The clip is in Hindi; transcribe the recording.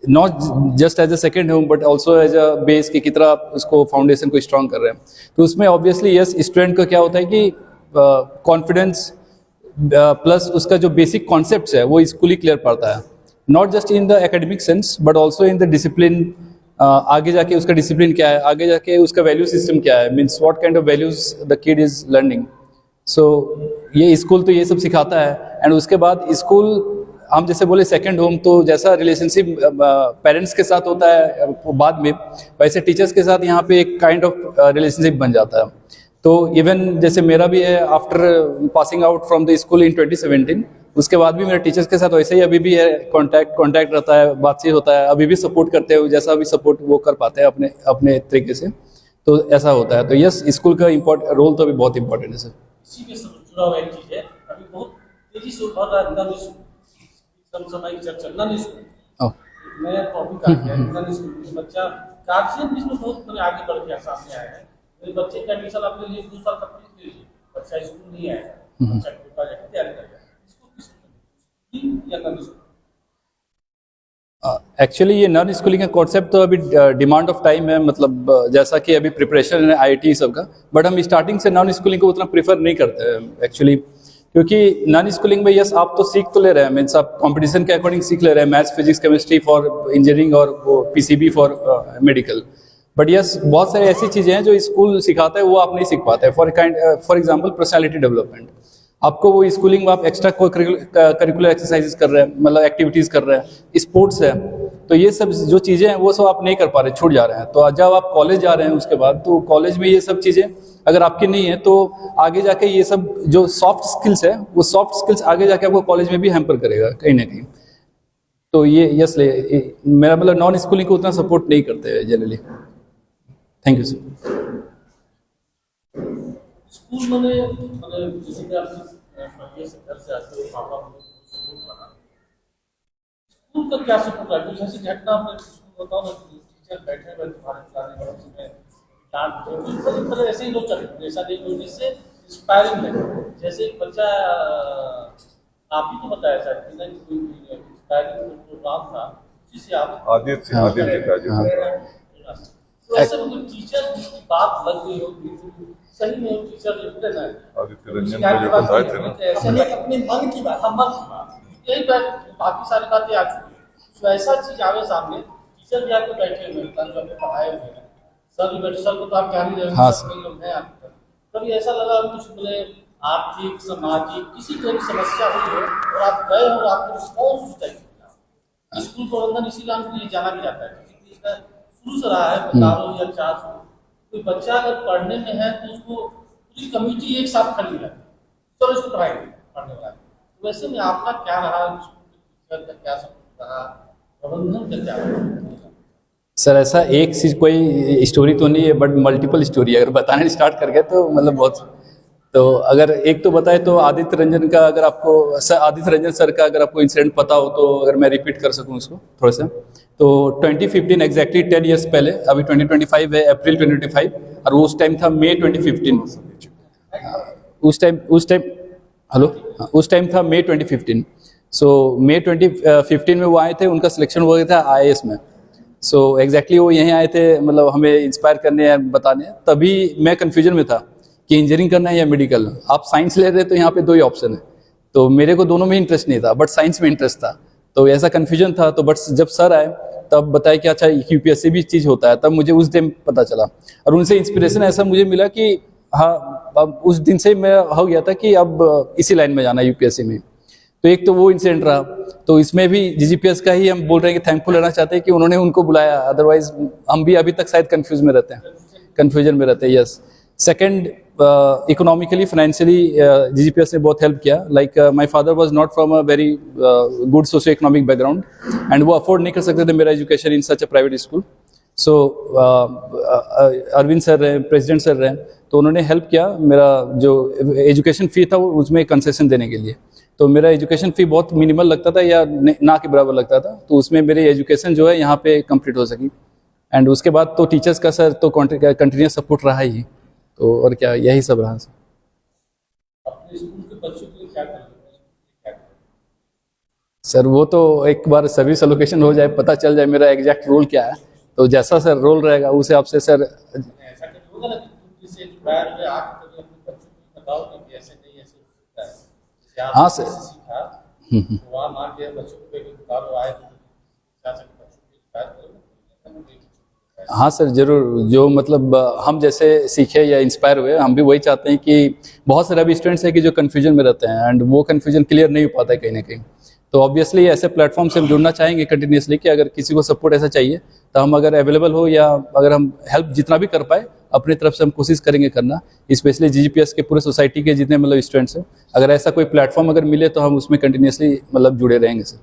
Not just as a second home but also as a base कि कितना आप उसको फाउंडेशन को स्ट्रॉन्ग कर रहे हैं। तो उसमें ऑब्वियसली यस स्टूडेंट का क्या होता है कि कॉन्फिडेंस प्लस उसका जो बेसिक कॉन्सेप्ट्स है वो स्कूल ही क्लियर पड़ता है, not just in the academic sense but also in the discipline. आगे जाके उसका डिसिप्लिन क्या है, आगे जाके उसका वैल्यू सिस्टम क्या है, means what kind of values the kid is learning. So ये स्कूल तो ये सब सिखाता है। एंड उसके बाद स्कूल हम जैसे बोले सेकंड होम, तो जैसा रिलेशनशिप पेरेंट्स के साथ होता है वो बाद में, वैसे टीचर्स के साथ यहाँ पे एक काइंड ऑफ रिलेशनशिप बन जाता है। तो इवन जैसे मेरा भी है, after passing out from the school इन 2017, उसके बाद भी मेरे टीचर्स के साथ वैसे ही अभी भी है कांटेक्ट रहता है, बातचीत होता है, अभी भी सपोर्ट करते हैं, जैसा भी सपोर्ट वो कर पाते हैं अपने अपने तरीके से। तो ऐसा होता है। तो यस स्कूल का रोल तो अभी बहुत इंपॉर्टेंट है सर। इसी के साथ जुड़ा हुआ एक चीज है, अभी बहुत तेजी से उभर रहा है नन स्कूल, समसामयिक चर्चा नन स्कूल, नया टॉपिक आ गया है नन स्कूल। बच्चा गार्जियन भी इसमें बहुत बड़े आगे बढ़ के सामने आए हैं। मेरे बच्चे का एडमिशन आपने लिए 2 साल तक ले लीजिए, बच्चा स्कूल नहीं आया, बच्चा कोटा जाके तैयारी कर रहा है, इसको किस या नन स्कूल? एक्चुअली ये नॉन स्कूलिंग का कॉन्सेप्ट तो अभी डिमांड ऑफ टाइम है, मतलब जैसा कि अभी प्रिपरेशन है आईआईटी सब का, बट हम स्टार्टिंग से नॉन स्कूलिंग को उतना प्रीफर नहीं करते हैं एक्चुअली, क्योंकि नॉन स्कूलिंग में यस आप तो सीख तो ले रहे हैं, मीन्स आप कंपटीशन के अकॉर्डिंग सीख ले रहे हैं, maths physics chemistry for engineering और वो PCB for medical. But yes बहुत सारी ऐसी चीज़ें हैं जो स्कूल सिखाता है वो आप नहीं सीख पाते। फॉर एग्जाम्पल पर्सनैलिटी डेवलपमेंट, आपको वो स्कूलिंग में आप एक्स्ट्रा करिकुलर एक्सरसाइजेस कर रहे हैं, मतलब एक्टिविटीज़ कर रहे हैं, स्पोर्ट्स है, तो ये सब जो चीज़ें हैं वो सब आप नहीं कर पा रहे, छूट जा रहे हैं। तो जब आप कॉलेज जा रहे हैं उसके बाद, तो कॉलेज में ये सब चीज़ें अगर आपकी नहीं है तो आगे जाके ये सब जो सॉफ्ट स्किल्स है वो सॉफ्ट स्किल्स आगे जाके आपको कॉलेज में भी हैम्पर करेगा कहीं ना कहीं। तो ये यस मेरा मतलब नॉन स्कूलिंग को उतना सपोर्ट नहीं करते generally. Thank you sir. School मैंने जैसे कि आप पढ़िए से घर से आते हो, पापा स्कूल पढ़ा, स्कूल का क्या सपोर्ट है? कुछ ऐसी घटना आपने स्कूल बताओ ना, टीचर बैठे हुए तुम्हारे सामने उसमें डांट तरह ऐसे ही लोग चले, ऐसा नहीं कोई जिससे इंस्पायरिंग लगे। जैसे एक बच्चा आप ही तो बताया सर कि ना कोई इंस्पायरिंग प्रोग्राम था, उसी से आप आदित्य तो ऐसे में कोई टीचर जिसकी बात लग गई हो, सही में टीचर लिखते ना आदित्य रंजन को जो बताए थे ना, ऐसे नहीं अपने मन की बात, मन की बात यही बाकी सारी बातें आ चुकी है। तो ऐसा चीज आवे सामने, टीचर भी आपको बैठे हुए हैं, पढ़ाए हुए हैं, सर भी बैठे, सर को तो आप क्या नहीं रहे, कई लोग हैं आपके, कभी ऐसा लगा कुछ बोले आर्थिक सामाजिक किसी तरह की समस्या हुई हो और आप गए हो, आपको रिस्पॉन्स उस टाइप से स्कूल प्रबंधन इसी नाम के लिए जाना भी जाता है, क्योंकि इसका शुरू से रहा है 15 या 4 कोई बच्चा अगर पढ़ने में है तो उसको पूरी कम्युनिटी एक साथ खड़ी है, चलो इसको पढ़ाई पढ़ने वाला है। तो वैसे में आपका क्या रहा, टीचर का क्या सपोर्ट रहा, प्रबंधन का क्या रहा? सर ऐसा एक चीज कोई स्टोरी तो नहीं है, बट मल्टीपल स्टोरी अगर बताने स्टार्ट कर गए तो मतलब बहुत। तो अगर एक तो बताए तो आदित्य रंजन का, अगर आपको सर आदित्य रंजन सर का अगर आपको इंसिडेंट पता हो तो अगर मैं रिपीट कर सकूं उसको थोड़ा सा, तो 2015 एग्जैक्टली 10 ईयर्स पहले, अभी 2025 है, अप्रैल 2025, और उस टाइम था मई 2015। उस टाइम हेलो, उस टाइम था मई 2015। सो मई 2015 में वो आए थे, उनका सिलेक्शन हो गया था IAS में। सो एग्जैक्टली वो यहीं आए थे, मतलब हमें इंस्पायर करने या बताने। तभी मैं कन्फ्यूजन में था कि इंजीनियरिंग करना है या मेडिकल। आप साइंस ले रहे तो यहाँ पे 2 ही ऑप्शन है, तो मेरे को दोनों में इंटरेस्ट नहीं था, बट साइंस में इंटरेस्ट था, तो ऐसा कन्फ्यूजन था। तो बट जब सर आए तब बताया कि अच्छा UPSC भी चीज़ होता है, तब मुझे उस दिन पता चला, और उनसे इंस्पिरेशन ऐसा मुझे मिला कि हाँ, अब उस दिन से मैं हो गया था कि अब इसी लाइन में जाना है UPSC में। तो एक तो वो इंसिडेंट रहा, तो इसमें भी GGPS का ही हम बोल रहे हैं कि थैंकफुल रहना चाहते हैं कि उन्होंने उनको बुलाया, अदरवाइज हम भी अभी तक शायद कन्फ्यूजन में रहते हैं। Yes, second economically financially GGPS ने बहुत हेल्प किया। Like my father was not from a very good socio economic background, and वो अफोर्ड नहीं कर सकते थे मेरा education in such a private school. So Arvind sir रहे, प्रेसिडेंट सर रहे, तो उन्होंने हेल्प किया मेरा जो एजुकेशन फ़ी था वो उसमें कंसेशन देने के लिए। तो मेरा एजुकेशन फ़ी बहुत मिनिमल लगता था या ना के बराबर लगता था, तो उसमें मेरी एजुकेशन जो है यहाँ पे कंप्लीट हो सकी। एंड उसके बाद तो टीचर्स का सर तो कंटिन्यूस सपोर्ट रहा ही, तो और क्या, यही सब रहा सर। अपने स्कूल के बच्चों के लिए क्या करें? सर वो तो एक बार सर्विस एलोकेशन हो जाए, पता चल जाए मेरा एग्जैक्ट रोल क्या है, तो जैसा सर रोल रहेगा उस हिसाब से सर। ऐसा कभी होगा ना कि तुम जिससे इंस्पायर हुए आके कभी अपने बच्चों को बताओ कि ऐसे नहीं ऐसे होता है, जैसे आप हाँ सर। सीखा तो वहाँ मान के बच्चों को कभी बुखार आए तो बच्चों को इंस्पायर करो। हाँ सर ज़रूर, जो मतलब हम जैसे सीखे या इंस्पायर हुए, हम भी वही चाहते हैं कि बहुत सारे अभी स्टूडेंट्स हैं कि जो कन्फ्यूजन में रहते हैं एंड वो कन्फ्यूजन क्लियर नहीं हो पाता है कहीं ना कहीं। तो ऑब्वियसली ऐसे प्लेटफॉर्म से हम जुड़ना चाहेंगे कंटिन्यूसली कि अगर किसी को सपोर्ट ऐसा चाहिए तो हम अगर अवेलेबल हो या अगर हम हेल्प जितना भी कर पाए अपनी तरफ से हम कोशिश करेंगे करना, स्पेशली जीजीपीएस के पूरे सोसाइटी के जितने मतलब स्टूडेंट्स हैं, अगर ऐसा कोई प्लेटफॉर्म अगर मिले तो हम उसमें कंटिन्यूसली मतलब जुड़े रहेंगे सर।